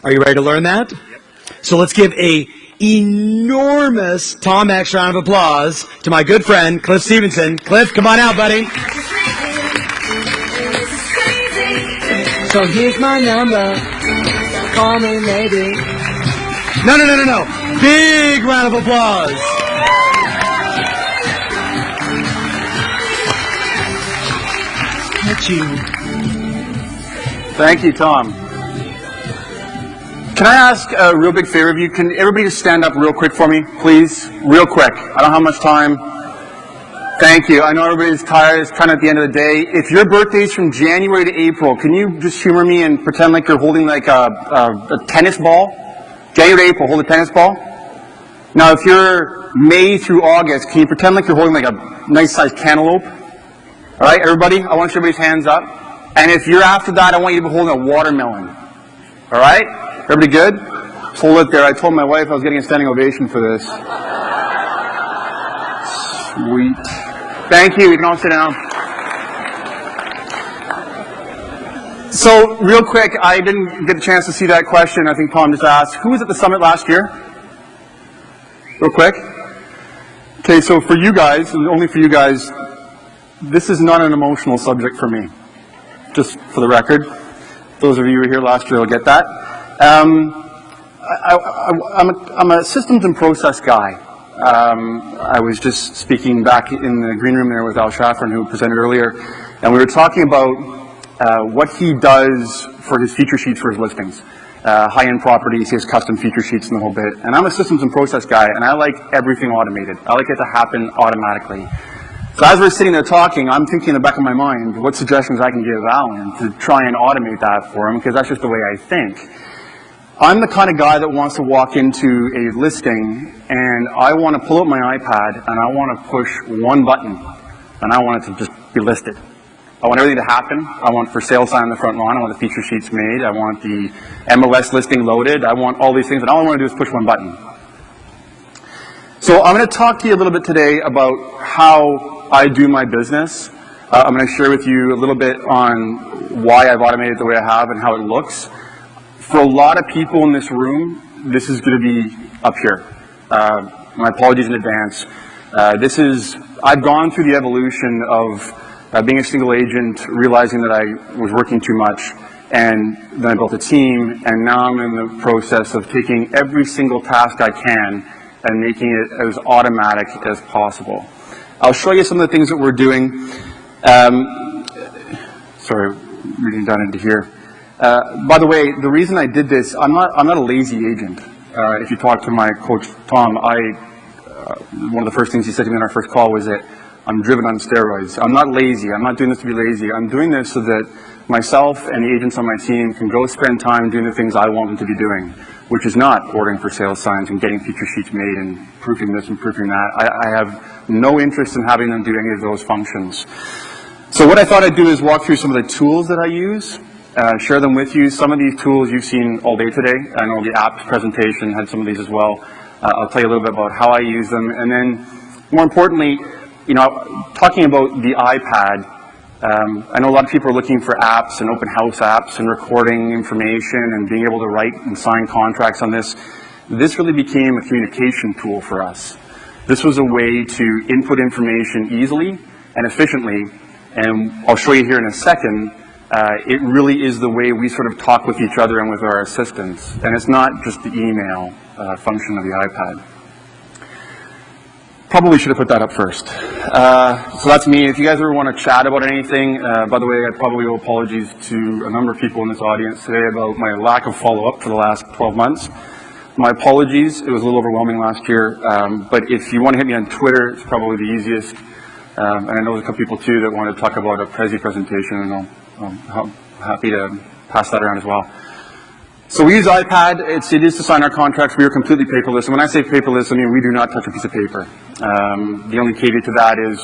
Are you ready to learn that? Yep. So let's give a enormous TOMX round of applause to my good friend, Cliff Stevenson. Cliff, come on out, buddy. So here's my number. Call me maybe. No. Big round of applause. Catch you. Thank you, Tom. Can I ask a real big favor of you? Can everybody just stand up real quick for me, please? Real quick. I don't have much time. Thank you. I know everybody's tired. It's kind of at the end of the day. If your birthday's from January to April, can you just humor me and pretend like you're holding like a tennis ball? January to April, hold a tennis ball. Now, if you're May through August, can you pretend like you're holding like a nice-sized cantaloupe? All right, everybody? I want everybody's hands up. And if you're after that, I want you to be holding a watermelon. All right? Everybody good? Just hold it there. I told my wife I was getting a standing ovation for this. Sweet. Thank you. You can all sit down. So, real quick, I didn't get a chance to see that question. I think Tom just asked. Who was at the summit last year? Real quick. Okay, so for you guys, and only for you guys, this is not an emotional subject for me. Just for the record. Those of you who were here last year will get that. I'm a systems and process guy. I was just speaking back in the green room there with Al Shaffron, who presented earlier, and we were talking about what he does for his feature sheets for his listings. High-end properties, he has custom feature sheets and the whole bit. And I'm a systems and process guy, and I like everything automated. I like it to happen automatically. So as we're sitting there talking, I'm thinking in the back of my mind what suggestions I can give Alan to try and automate that for him, because that's just the way I think. I'm the kind of guy that wants to walk into a listing and I want to pull out my iPad and I want to push one button and I want it to just be listed. I want everything to happen. I want for sale sign on the front lawn. I want the feature sheets made. I want the MLS listing loaded. I want all these things, and all I want to do is push one button. So I'm going to talk to you a little bit today about how I do my business. I'm going to share with you a little bit on why I've automated the way I have and how it looks. For a lot of people in this room, this is going to be up here. My apologies in advance. I've gone through the evolution of being a single agent, realizing that I was working too much, and then I built a team, and now I'm in the process of taking every single task I can and making it as automatic as possible. I'll show you some of the things that we're doing. Sorry, reading down into here. By the way, the reason I did this, I'm not a lazy agent. If you talk to my coach, Tom, one of the first things he said to me in our first call was that I'm driven on steroids. I'm not lazy. I'm not doing this to be lazy. I'm doing this so that myself and the agents on my team can go spend time doing the things I want them to be doing, which is not ordering for sale signs and getting feature sheets made and proofing this and proofing that. I have no interest in having them do any of those functions. So what I thought I'd do is walk through some of the tools that I use, share them with you. Some of these tools you've seen all day today. I know the apps presentation had some of these as well. I'll tell you a little bit about how I use them. And then, more importantly, talking about the iPad, I know a lot of people are looking for apps and open house apps and recording information and being able to write and sign contracts on this. This really became a communication tool for us. This was a way to input information easily and efficiently, and I'll show you here in a second. It really is the way we sort of talk with each other and with our assistants, and it's not just the email function of the iPad. Probably should have put that up first. So that's me. If you guys ever want to chat about anything, by the way, I probably owe apologies to a number of people in this audience today about my lack of follow-up for the last 12 months. My apologies. It was a little overwhelming last year. But if you want to hit me on Twitter, it's probably the easiest. And I know there's a couple people too that want to talk about a Prezi presentation, and I'm happy to pass that around as well. So we use iPad. It is to sign our contracts. We are completely paperless. And when I say paperless, I mean we do not touch a piece of paper. The only caveat to that is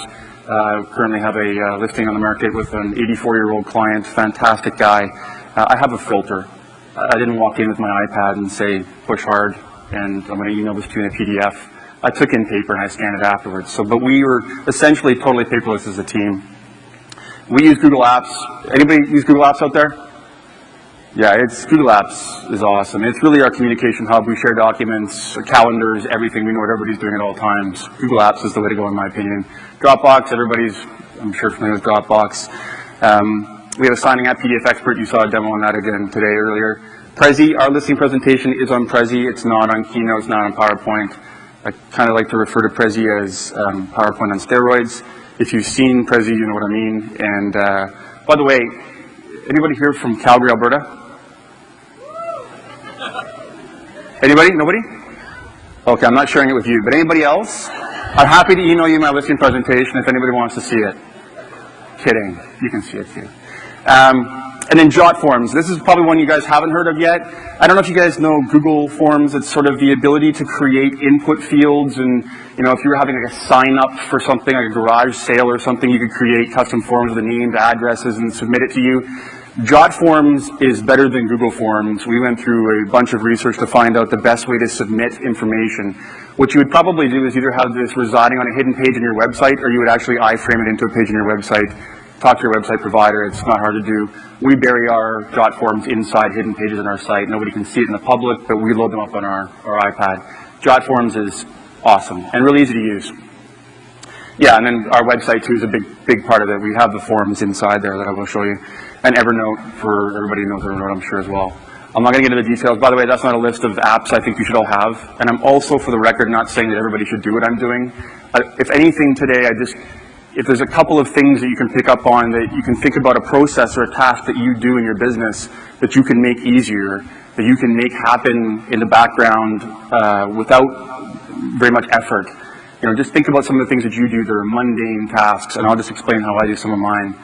currently have a listing on the market with an 84-year-old client, fantastic guy. I have a filter. I didn't walk in with my iPad and say push hard and I'm going to email this to you in a PDF. I took in paper and I scanned it afterwards. But we were essentially totally paperless as a team. We use Google Apps. Anybody use Google Apps out there? Yeah, Google Apps is awesome. It's really our communication hub. We share documents, calendars, everything. We know what everybody's doing at all times. Google Apps is the way to go, in my opinion. Dropbox, I'm sure, familiar with Dropbox. We have a signing app, PDF Expert. You saw a demo on that again today earlier. Prezi, our listing presentation is on Prezi. It's not on Keynote, it's not on PowerPoint. I kind of like to refer to Prezi as PowerPoint on steroids. If you've seen Prezi, you know what I mean. And by the way, anybody here from Calgary, Alberta? Anybody? Nobody? Okay, I'm not sharing it with you, but anybody else? I'm happy to email you my listing presentation if anybody wants to see it. Kidding. You can see it too. And then Jot Forms. This is probably one you guys haven't heard of yet. I don't know if you guys know Google Forms. It's sort of the ability to create input fields, and if you were having like a sign up for something, like a garage sale or something, you could create custom forms with the names, addresses, and submit it to you. Jot Forms is better than Google Forms. We went through a bunch of research to find out the best way to submit information. What you would probably do is either have this residing on a hidden page in your website, or you would actually iframe it into a page in your website. Talk to your website provider. It's not hard to do. We bury our Jot Forms inside hidden pages on our site. Nobody can see it in the public, but we load them up on our iPad. Jot Forms is awesome and really easy to use. Yeah, and then our website too is a big part of it. We have the forms inside there that I will show you. And Evernote, for everybody who knows Evernote, I'm sure as well. I'm not going to get into the details. By the way, that's not a list of apps I think you should all have. And I'm also, for the record, not saying that everybody should do what I'm doing. If anything today, if there's a couple of things that you can pick up on, that you can think about a process or a task that you do in your business that you can make easier, that you can make happen in the background without very much effort. Just think about some of the things that you do that are mundane tasks, and I'll just explain how I do some of mine.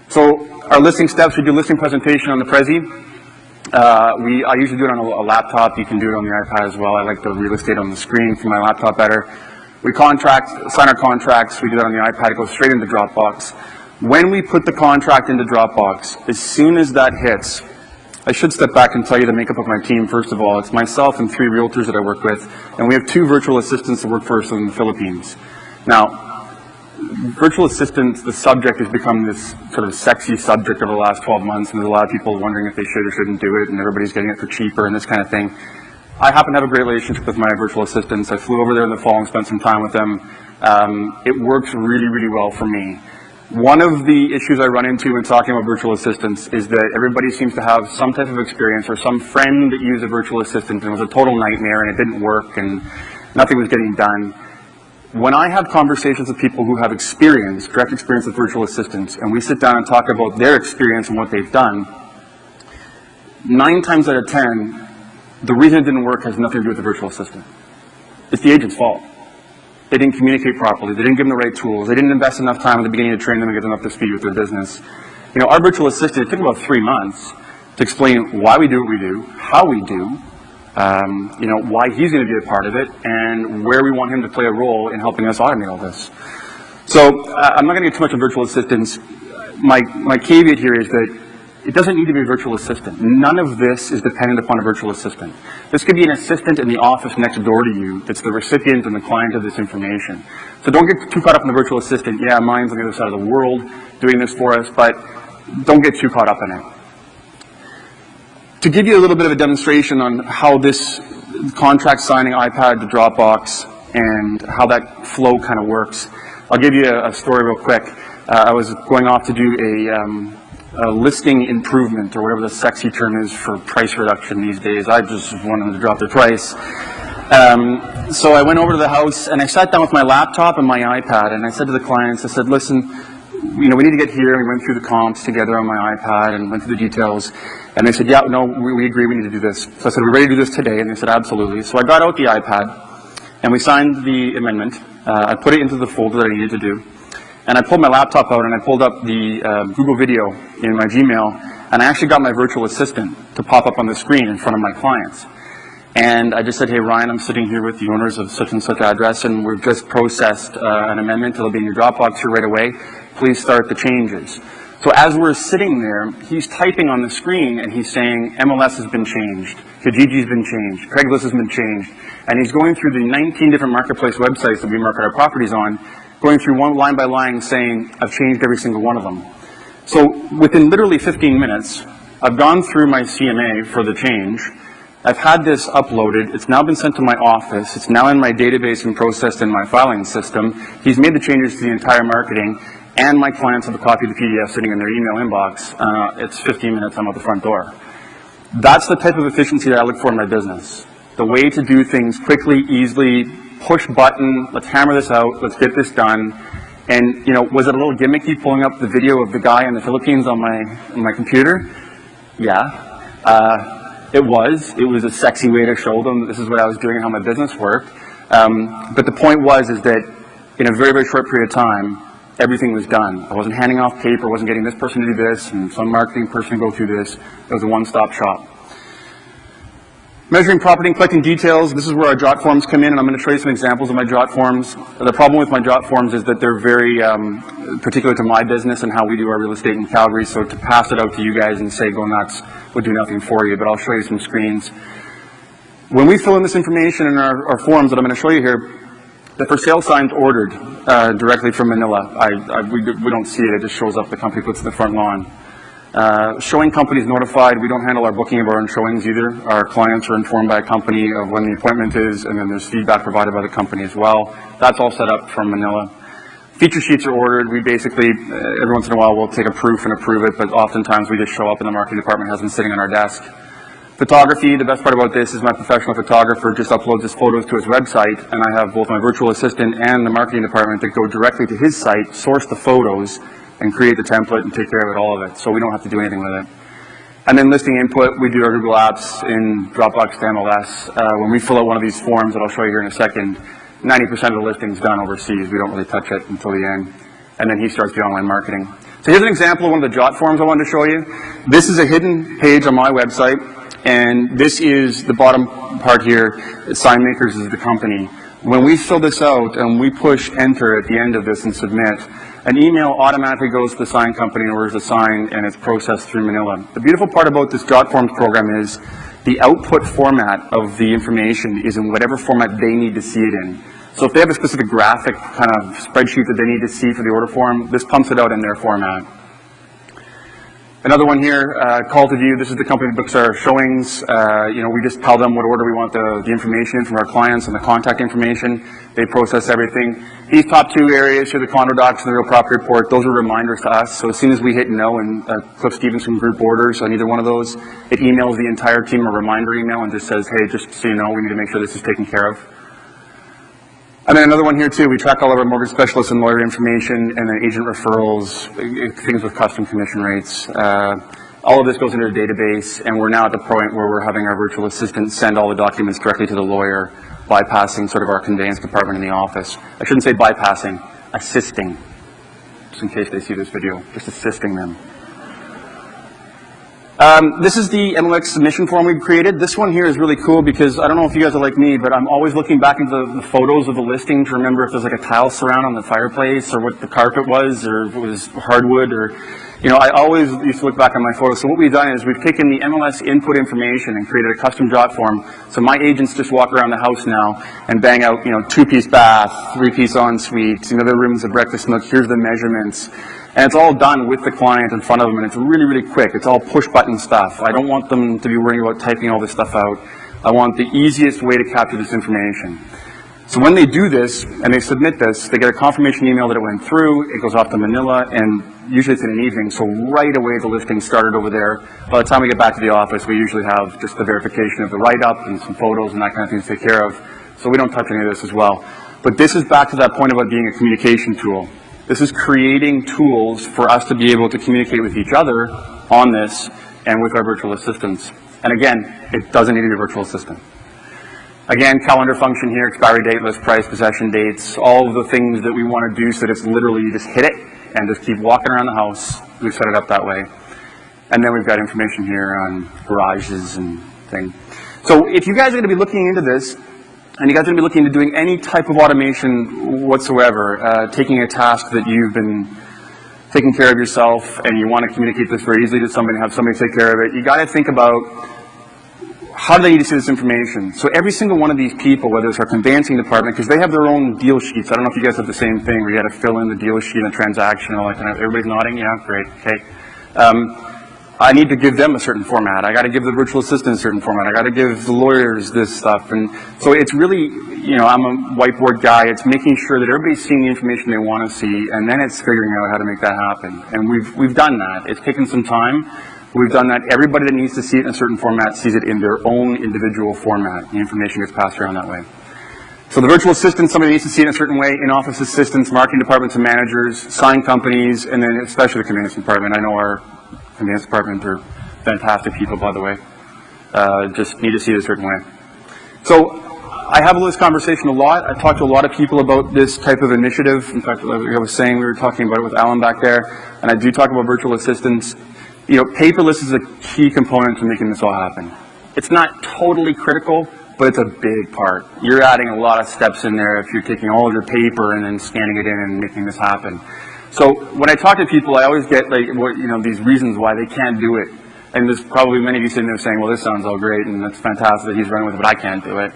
So our listing steps, we do listing presentation on the Prezi. I usually do it on a laptop. You can do it on the iPad as well. I like the real estate on the screen for my laptop better. We sign our contracts. We do that on the iPad. It goes straight into Dropbox. When we put the contract into Dropbox, as soon as that hits, I should step back and tell you the makeup of my team. First of all, it's myself and 3 realtors that I work with, and we have 2 virtual assistants that work for us in the Philippines. Now, virtual assistants, the subject has become this sort of sexy subject over the last 12 months, and there's a lot of people wondering if they should or shouldn't do it, and everybody's getting it for cheaper and this kind of thing. I happen to have a great relationship with my virtual assistants. I flew over there in the fall and spent some time with them. It works really, really well for me. One of the issues I run into when talking about virtual assistants is that everybody seems to have some type of experience or some friend that used a virtual assistant and it was a total nightmare and it didn't work and nothing was getting done. When I have conversations with people who have experience, direct experience with virtual assistants, and we sit down and talk about their experience and what they've done, 9 times out of 10, the reason it didn't work has nothing to do with the virtual assistant. It's the agent's fault. They didn't communicate properly. They didn't give them the right tools. They didn't invest enough time at the beginning to train them and get them up to speed with their business. Our virtual assistant, it took about 3 months to explain why we do what we do, how we do, why he's going to be a part of it, and where we want him to play a role in helping us automate all this. So I'm not going to get too much on virtual assistants. My caveat here is that it doesn't need to be a virtual assistant. None of this is dependent upon a virtual assistant. This could be an assistant in the office next door to you that's the recipient and the client of this information. So don't get too caught up in the virtual assistant. Yeah, mine's on the other side of the world doing this for us, but don't get too caught up in it. To give you a little bit of a demonstration on how this contract signing iPad to Dropbox and how that flow kind of works, I'll give you a story real quick. I was going off to do a listing improvement, or whatever the sexy term is for price reduction these days. I just wanted them to drop their price. So I went over to the house and I sat down with my laptop and my iPad and I said to the clients, I said, listen, we need to get here. We went through the comps together on my iPad and went through the details. And they said, yeah, no, we agree, we need to do this. So I said, we're ready to do this today? And they said, absolutely. So I got out the iPad and we signed the amendment. I put it into the folder that I needed to do. And I pulled my laptop out and I pulled up the Google video in my Gmail, and I actually got my virtual assistant to pop up on the screen in front of my clients. And I just said, hey, Ryan, I'm sitting here with the owners of such and such address, and we've just processed an amendment. It'll be in your Dropbox here right away. Please start the changes. So as we're sitting there, he's typing on the screen and he's saying, MLS has been changed, Kijiji's been changed, Craigslist has been changed. And he's going through the 19 different marketplace websites that we market our properties on, going through one line by line saying, I've changed every single one of them. So within literally 15 minutes, I've gone through my CMA for the change. I've had this uploaded. It's now been sent to my office. It's now in my database and processed in my filing system. He's made the changes to the entire marketing, and my clients have a copy of the PDF sitting in their email inbox. It's 15 minutes, I'm out the front door. That's the type of efficiency that I look for in my business. The way to do things quickly, easily, push button, let's hammer this out, let's get this done. And, you know, was it a little gimmicky pulling up the video of the guy in the Philippines on my computer? Yeah. It was a sexy way to show them this is what I was doing and how my business worked. But the point was that in a very, very short period of time, everything was done. I wasn't handing off paper, I wasn't getting this person to do this and some marketing person to go through this. It was a one-stop shop. Measuring property and collecting details. This is where our jot forms come in, and I'm going to show you some examples of my jot forms. The problem with my jot forms is that they're very particular to my business and how we do our real estate in Calgary, so to pass it out to you guys and say go nuts would do nothing for you, but I'll show you some screens. When we fill in this information in our forms that I'm going to show you here, the for sale sign's ordered directly from Manila. We don't see it, it just shows up, the company puts it in the front lawn. Showing companies notified. We don't handle our booking of our own showings either. Our clients are informed by a company of when the appointment is, and then there's feedback provided by the company as well. That's all set up from Manila. Feature sheets are ordered. We basically, every once in a while, we'll take a proof and approve it, but oftentimes we just show up and the marketing department has been sitting on our desk. Photography, the best part about this is my professional photographer just uploads his photos to his website, and I have both my virtual assistant and the marketing department that go directly to his site, source the photos, and create the template and take care of all of it, so we don't have to do anything with it. And then listing input, we do our Google Apps in Dropbox to MLS. When we fill out one of these forms that I'll show you here in a second, 90% of the listing's done overseas. We don't really touch it until the end. And then he starts the online marketing. So here's an example of one of the jot forms I wanted to show you. This is a hidden page on my website, and this is the bottom part here. Sign Makers is the company. When we fill this out and we push enter at the end of this and submit, an email automatically goes to the sign company and orders the sign, and it's processed through Manila. The beautiful part about this jot forms program is the output format of the information is in whatever format they need to see it in. So if they have a specific graphic kind of spreadsheet that they need to see for the order form, this pumps it out in their format. Another one here, call to view. This is the company that books our showings. We just tell them what order we want the information in from our clients and the contact information. They process everything. These top two areas here, the condo docs and the real property report, those are reminders to us. So as soon as we hit no in Cliff Stevenson group orders on either one of those, it emails the entire team a reminder email and just says, hey, just so you know, we need to make sure this is taken care of. And then another one here too, we track all of our mortgage specialists and lawyer information, and then agent referrals, things with custom commission rates. All of this goes into a database, and we're now at the point where we're having our virtual assistant send all the documents directly to the lawyer, bypassing sort of our conveyance department in the office. I shouldn't say bypassing, assisting, just in case they see this video, just assisting them. This is the MLX submission form we've created. This one here is really cool because I don't know if you guys are like me, but I'm always looking back into the photos of the listing to remember if there's like a tile surround on the fireplace or what the carpet was or if it was hardwood or, I always used to look back on my photos. So what we've done is we've taken the MLS input information and created a custom jot form. So my agents just walk around the house now and bang out, 2-piece bath, 3-piece ensuite, the room's a breakfast nook, here's the measurements. And it's all done with the client in front of them, and it's really, really quick. It's all push-button stuff. I don't want them to be worrying about typing all this stuff out. I want the easiest way to capture this information. So when they do this, and they submit this, they get a confirmation email that it went through, it goes off to Manila, and usually it's in an evening, so right away the listing started over there. By the time we get back to the office, we usually have just the verification of the write-up and some photos and that kind of thing to take care of. So we don't touch any of this as well. But this is back to that point about being a communication tool. This is creating tools for us to be able to communicate with each other on this and with our virtual assistants. And again, it doesn't need to be a virtual assistant. Again, calendar function here, expiry date, list price, possession dates, all of the things that we want to do so that it's literally you just hit it and just keep walking around the house. We've set it up that way. And then we've got information here on garages and things. So if you guys are going to be looking into this, and you guys are going to be looking into doing any type of automation whatsoever, taking a task that you've been taking care of yourself and you want to communicate this very easily to somebody and have somebody take care of it, you got to think about how do they need to see this information. So every single one of these people, whether it's our conveyancing department, because they have their own deal sheets. I don't know if you guys have the same thing where you got to fill in the deal sheet and the transaction and all that kind of, everybody's nodding? Yeah, great, okay. I need to give them a certain format. I got to give the virtual assistant a certain format. I got to give the lawyers this stuff. And so it's really, you know, I'm a whiteboard guy. It's making sure that everybody's seeing the information they want to see, and then it's figuring out how to make that happen. And we've done that. It's taken some time. We've done that. Everybody that needs to see it in a certain format sees it in their own individual format. The information gets passed around that way. So the virtual assistant, somebody needs to see it in a certain way. In-office assistants, marketing departments and managers, sign companies, and then especially the conveyance department. I know our conveyance department are fantastic people, by the way. Just need to see it a certain way. So I have this conversation a lot. I talk to a lot of people about this type of initiative. In fact, like I was saying, we were talking about it with Alan back there, and I do talk about virtual assistants. You know, paperless is a key component to making this all happen. It's not totally critical, but it's a big part. You're adding a lot of steps in there if you're taking all of your paper and then scanning it in and making this happen. So when I talk to people, I always get like, you know, these reasons why they can't do it. And there's probably many of you sitting there saying, well, this sounds all great and that's fantastic that he's running with it, but I can't do it.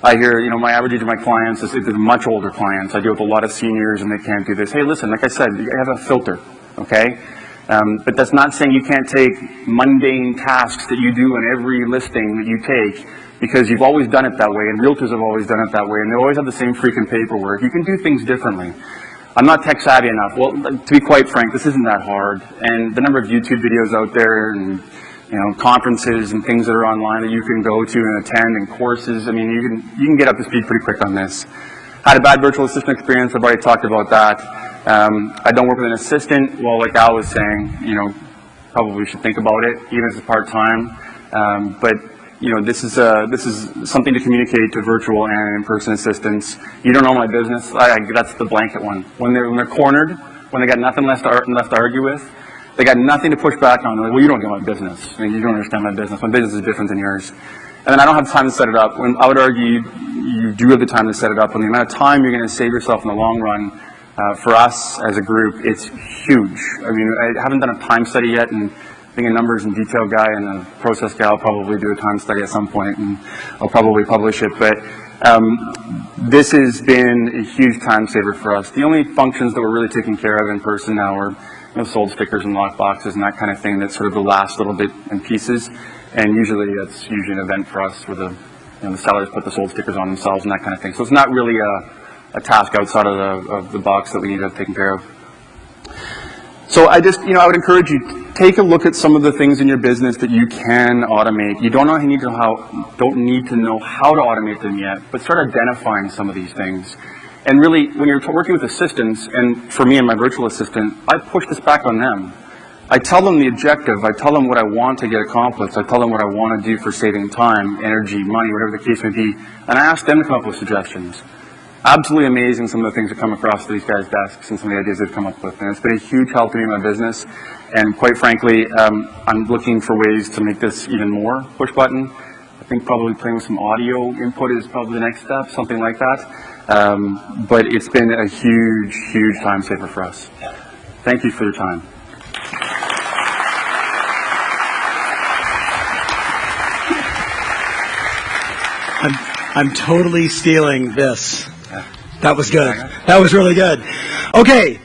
I hear, you know, my average age of my clients is much older clients. I deal with a lot of seniors and they can't do this. Hey, listen, like I said, you have a filter, okay? But that's not saying you can't take mundane tasks that you do in every listing that you take, because you've always done it that way, and realtors have always done it that way, and they always have the same freaking paperwork. You can do things differently. I'm not tech savvy enough. Well, to be quite frank, this isn't that hard. And the number of YouTube videos out there, and you know, conferences and things that are online that you can go to and attend, and courses. I mean, you can get up to speed pretty quick on this. Had a bad virtual assistant experience. I've already talked about that. I don't work with an assistant. Well, like Al was saying, you know, probably should think about it, even if it's part-time. But you know, this is something to communicate to virtual and in-person assistants. You don't know my business. That's the blanket one. When they're cornered, when they got nothing left to argue with, they got nothing to push back on. They're like, well, you don't get my business. I mean, you don't understand my business. My business is different than yours. And then I don't have time to set it up. When I would argue, you do have the time to set it up. And the amount of time you're going to save yourself in the long run, for us as a group, it's huge. I mean, I haven't done a time study yet, and being a numbers and detail guy and a process guy, I'll probably do a time study at some point, and I'll probably publish it. But this has been a huge time saver for us. The only functions that we're really taking care of in person now are, you know, sold stickers and lock boxes and that kind of thing. That's sort of the last little bit in pieces. And usually that's usually an event for us where the sellers put the sold stickers on themselves and that kind of thing. So it's not really a task outside of the box that we need to have taken care of. So I just, I would encourage you, take a look at some of the things in your business that you can automate. You don't need to know how to automate them yet, but start identifying some of these things. And really, when you're working with assistants, and for me and my virtual assistant, I push this back on them. I tell them the objective. I tell them what I want to get accomplished. I tell them what I want to do for saving time, energy, money, whatever the case may be. And I ask them to come up with suggestions. Absolutely amazing, some of the things that come across these guys' desks and some of the ideas they've come up with. And it's been a huge help to me in my business. And quite frankly, I'm looking for ways to make this even more push button. I think probably playing with some audio input is probably the next step, something like that. But it's been a huge, huge time saver for us. Thank you for your time. I'm totally stealing this. That was good. That was really good. Okay.